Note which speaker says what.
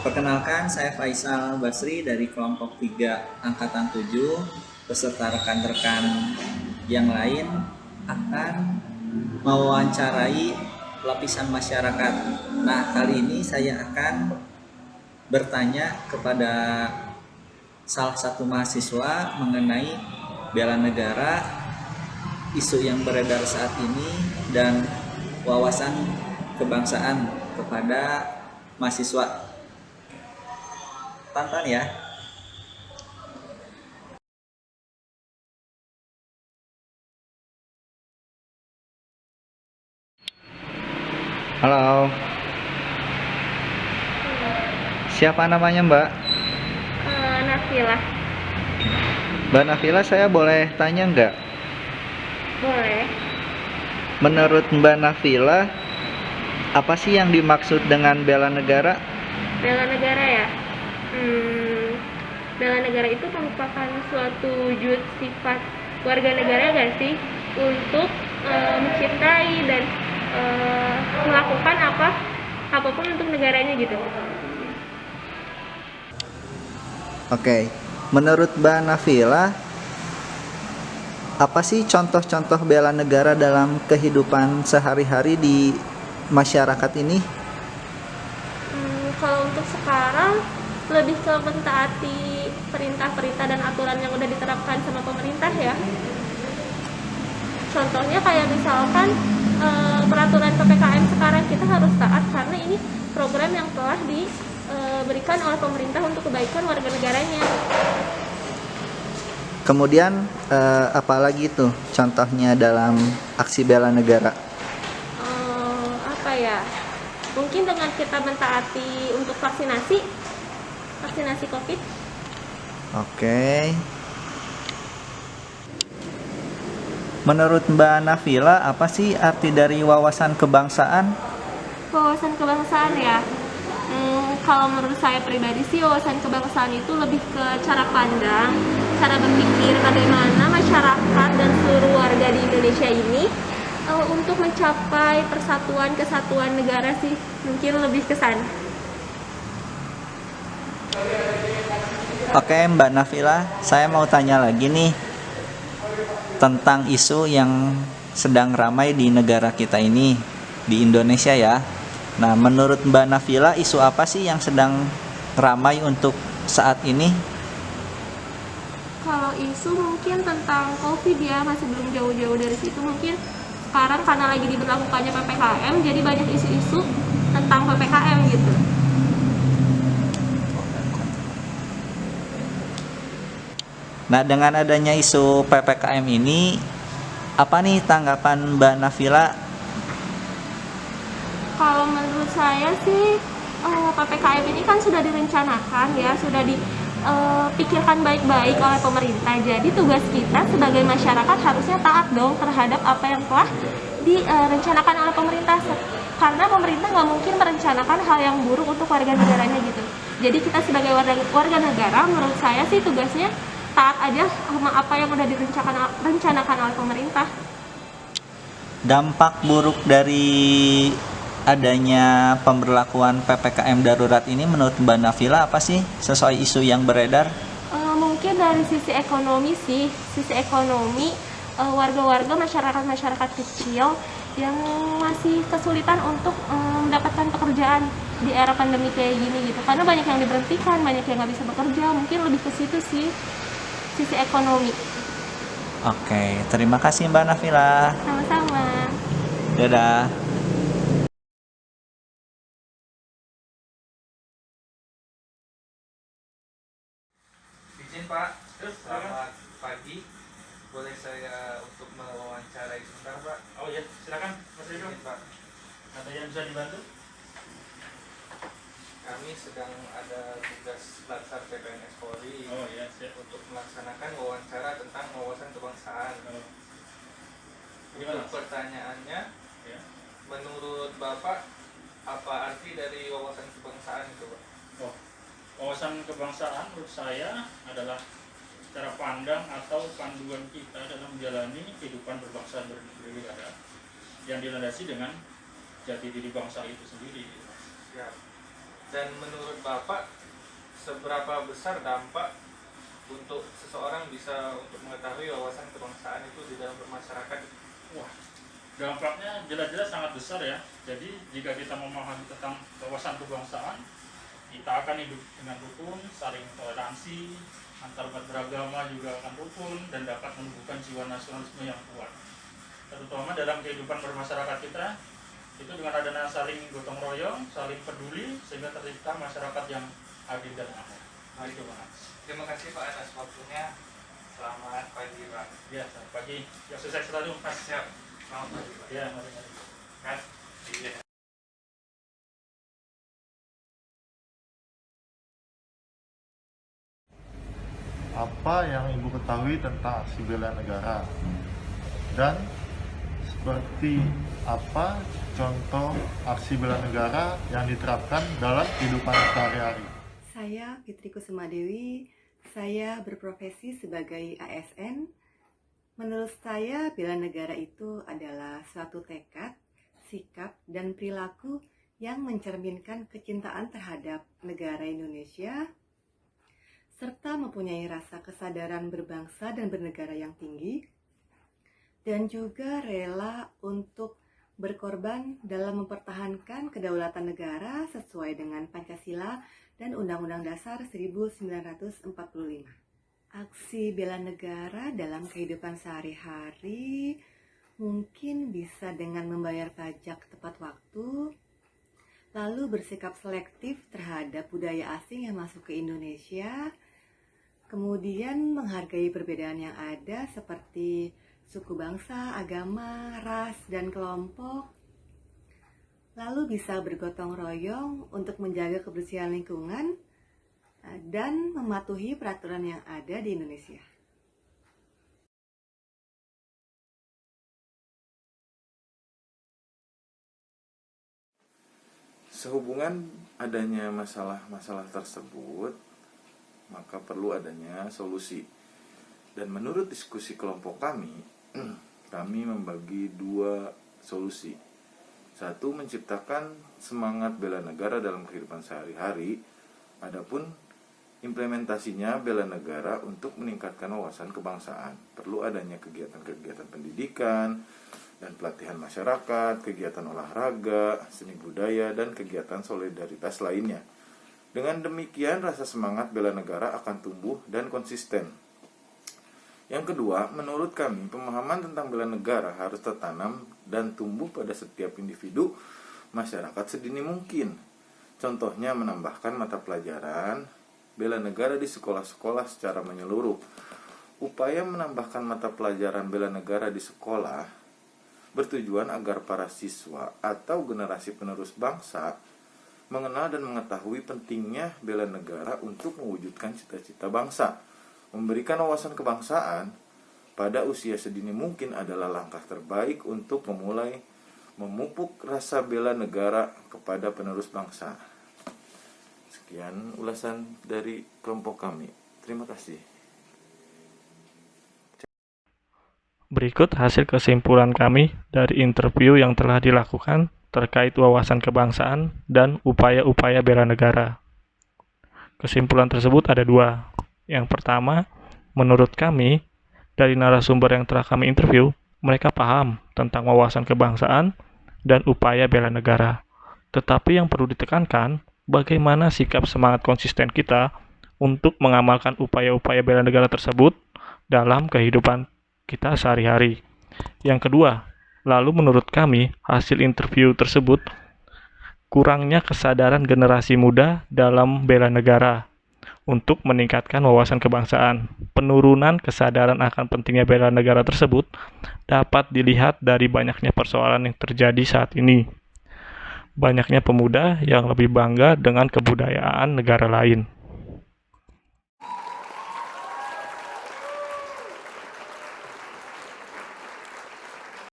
Speaker 1: Perkenalkan, saya Faisal Basri dari kelompok 3 Angkatan 7 beserta rekan-rekan yang lain akan mewawancarai lapisan masyarakat. Nah, kali ini saya akan bertanya kepada salah satu mahasiswa mengenai bela negara, isu yang beredar saat ini, dan wawasan kebangsaan kepada mahasiswa. Tonton ya. Halo, siapa namanya Mbak?
Speaker 2: Nafilah.
Speaker 1: Mbak Nafila, saya boleh tanya nggak?
Speaker 2: Boleh.
Speaker 1: Menurut Mbak Nafila, apa sih yang dimaksud dengan bela negara?
Speaker 2: Bela negara ya. Hmm, Bela negara itu merupakan suatu wujud sifat warga negara nggak sih untuk mencintai dan melakukan apapun untuk negaranya gitu.
Speaker 1: Oke, menurut Mbak Nafila, apa sih contoh-contoh bela negara dalam kehidupan sehari-hari di masyarakat ini?
Speaker 2: Kalau untuk sekarang lebih ke mentaati perintah-perintah dan aturan yang udah diterapkan sama pemerintah ya. Contohnya kayak misalkan peraturan PPKM sekarang kita harus taat karena ini program yang telah diberikan oleh pemerintah untuk kebaikan warga negaranya.
Speaker 1: Kemudian, apalagi itu contohnya dalam aksi bela negara?
Speaker 2: Apa ya? Mungkin dengan kita mentaati untuk vaksinasi COVID.
Speaker 1: Oke. Menurut Mbak Nafila, apa sih arti dari wawasan kebangsaan?
Speaker 2: Wawasan kebangsaan ya. Kalau menurut saya pribadi sih wawasan kebangsaan itu lebih ke cara pandang, cara berpikir bagaimana masyarakat dan seluruh warga di Indonesia ini untuk mencapai persatuan kesatuan negara sih, mungkin lebih ke sana.
Speaker 1: Oke, Mbak Nafila, saya mau tanya lagi nih tentang isu yang sedang ramai di negara kita ini, di Indonesia ya. Nah, menurut Mbak Nafila, isu apa sih yang sedang ramai untuk saat ini?
Speaker 2: Kalau isu mungkin tentang COVID ya, masih belum jauh-jauh dari situ. Mungkin sekarang karena lagi diberlakukannya PPKM, jadi banyak isu-isu tentang PPKM gitu.
Speaker 1: Nah, dengan adanya isu PPKM ini, apa nih tanggapan Mbak Nafila?
Speaker 2: Kalau menurut saya sih PPKM ini kan sudah direncanakan ya, sudah dipikirkan baik-baik oleh pemerintah. Jadi tugas kita sebagai masyarakat harusnya taat dong terhadap apa yang telah direncanakan oleh pemerintah. Karena pemerintah nggak mungkin merencanakan hal yang buruk untuk warga negaranya gitu. Jadi kita sebagai warga negara, menurut saya sih tugasnya taat aja sama apa yang udah direncanakan oleh pemerintah.
Speaker 1: Dampak buruk dari adanya pemberlakuan PPKM darurat ini menurut Mbak Nafila apa sih sesuai isu yang beredar?
Speaker 2: Mungkin dari sisi ekonomi sih, sisi ekonomi warga-warga masyarakat kecil yang masih kesulitan untuk mendapatkan pekerjaan di era pandemi kayak gini gitu. Karena banyak yang diberhentikan, banyak yang nggak bisa bekerja. Mungkin lebih ke situ sih, sisi ekonomi.
Speaker 1: Oke, terima kasih Mbak Nafila.
Speaker 2: Sama-sama.
Speaker 1: Dadah.
Speaker 3: Izin Pak, selamat pagi. Boleh saya untuk mewawancarai sebentar Pak?
Speaker 4: Oh iya, silakan Mas Ridho.
Speaker 3: Izin Pak,
Speaker 4: Ada yang bisa dibantu?
Speaker 3: kami sedang ada tugas Latsar PPNS Polri
Speaker 4: Oh iya, siap.
Speaker 3: untuk melaksanakan wawancara tentang wawasan kebangsaan.
Speaker 4: Oh, gimana?
Speaker 3: Untuk pertanyaannya,
Speaker 4: Ya.
Speaker 3: menurut Bapak apa arti dari wawasan kebangsaan itu Pak?
Speaker 4: Oh, wawasan kebangsaan menurut saya adalah cara pandang atau panduan kita dalam menjalani kehidupan berbangsa dan bernegara yang dilandasi dengan jati diri bangsa itu sendiri.
Speaker 3: Siap. Dan menurut Bapak, seberapa besar dampak untuk seseorang bisa untuk mengetahui wawasan kebangsaan itu di dalam bermasyarakat?
Speaker 4: Wah, dampaknya jelas-jelas sangat besar ya. Jadi jika kita memahami tentang wawasan kebangsaan, kita akan hidup dengan rukun, saling toleransi, antar umat beragama juga akan rukun dan dapat menumbuhkan jiwa nasionalisme yang kuat. Terutama dalam kehidupan bermasyarakat kita, itu dengan adanya saling gotong royong, saling peduli, sehingga tercipta masyarakat yang adil dan aman. Itu Mas.
Speaker 3: Terima kasih Pak atas waktunya. Selamat pagi Pak.
Speaker 4: Ya, selamat pagi. Ya, sukses selalu Mas.
Speaker 3: Siap. Selamat pagi Pak.
Speaker 4: Ya, mari-mari.
Speaker 3: Kan? Iya.
Speaker 5: Apa yang Ibu ketahui tentang aksi bela negara? Dan seperti apa contoh aksi bela negara yang diterapkan dalam kehidupan sehari-hari?
Speaker 6: Saya Fitri Kusuma Dewi, saya berprofesi sebagai ASN. Menurut saya, bela negara itu adalah suatu tekad, sikap, dan perilaku yang mencerminkan kecintaan terhadap negara Indonesia, serta mempunyai rasa kesadaran berbangsa dan bernegara yang tinggi, dan juga rela untuk berkorban dalam mempertahankan kedaulatan negara sesuai dengan Pancasila dan Undang-Undang Dasar 1945. Aksi bela negara dalam kehidupan sehari-hari mungkin bisa dengan membayar pajak tepat waktu, lalu bersikap selektif terhadap budaya asing yang masuk ke Indonesia, kemudian menghargai perbedaan yang ada seperti suku bangsa, agama, ras, dan kelompok, lalu bisa bergotong royong untuk menjaga kebersihan lingkungan dan mematuhi peraturan yang ada di Indonesia.
Speaker 7: Sehubungan adanya masalah-masalah tersebut, maka perlu adanya solusi. Dan menurut diskusi kelompok kami, kami membagi dua solusi. Satu, menciptakan semangat bela negara dalam kehidupan sehari-hari. Adapun implementasinya bela negara untuk meningkatkan wawasan kebangsaan. Perlu adanya kegiatan-kegiatan pendidikan dan pelatihan masyarakat, kegiatan olahraga, seni budaya, dan kegiatan solidaritas lainnya. Dengan demikian, rasa semangat bela negara akan tumbuh dan konsisten. Yang kedua, menurut kami, pemahaman tentang bela negara harus tertanam dan tumbuh pada setiap individu masyarakat sedini mungkin. Contohnya menambahkan mata pelajaran bela negara di sekolah-sekolah secara menyeluruh. Upaya menambahkan mata pelajaran bela negara di sekolah bertujuan agar para siswa atau generasi penerus bangsa mengenal dan mengetahui pentingnya bela negara untuk mewujudkan cita-cita bangsa. Memberikan wawasan kebangsaan pada usia sedini mungkin adalah langkah terbaik untuk memulai memupuk rasa bela negara kepada penerus bangsa. Sekian ulasan dari kelompok kami. Terima kasih.
Speaker 8: Berikut hasil kesimpulan kami dari interview yang telah dilakukan terkait wawasan kebangsaan dan upaya-upaya bela negara. Kesimpulan tersebut ada dua. Yang pertama, menurut kami, dari narasumber yang telah kami interview, mereka paham tentang wawasan kebangsaan dan upaya bela negara. Tetapi yang perlu ditekankan, bagaimana sikap semangat konsisten kita untuk mengamalkan upaya-upaya bela negara tersebut dalam kehidupan kita sehari-hari. Yang kedua, lalu menurut kami, hasil interview tersebut kurangnya kesadaran generasi muda dalam bela negara untuk meningkatkan wawasan kebangsaan. Penurunan kesadaran akan pentingnya bela negara tersebut dapat dilihat dari banyaknya persoalan yang terjadi saat ini. Banyaknya pemuda yang lebih bangga dengan kebudayaan negara lain.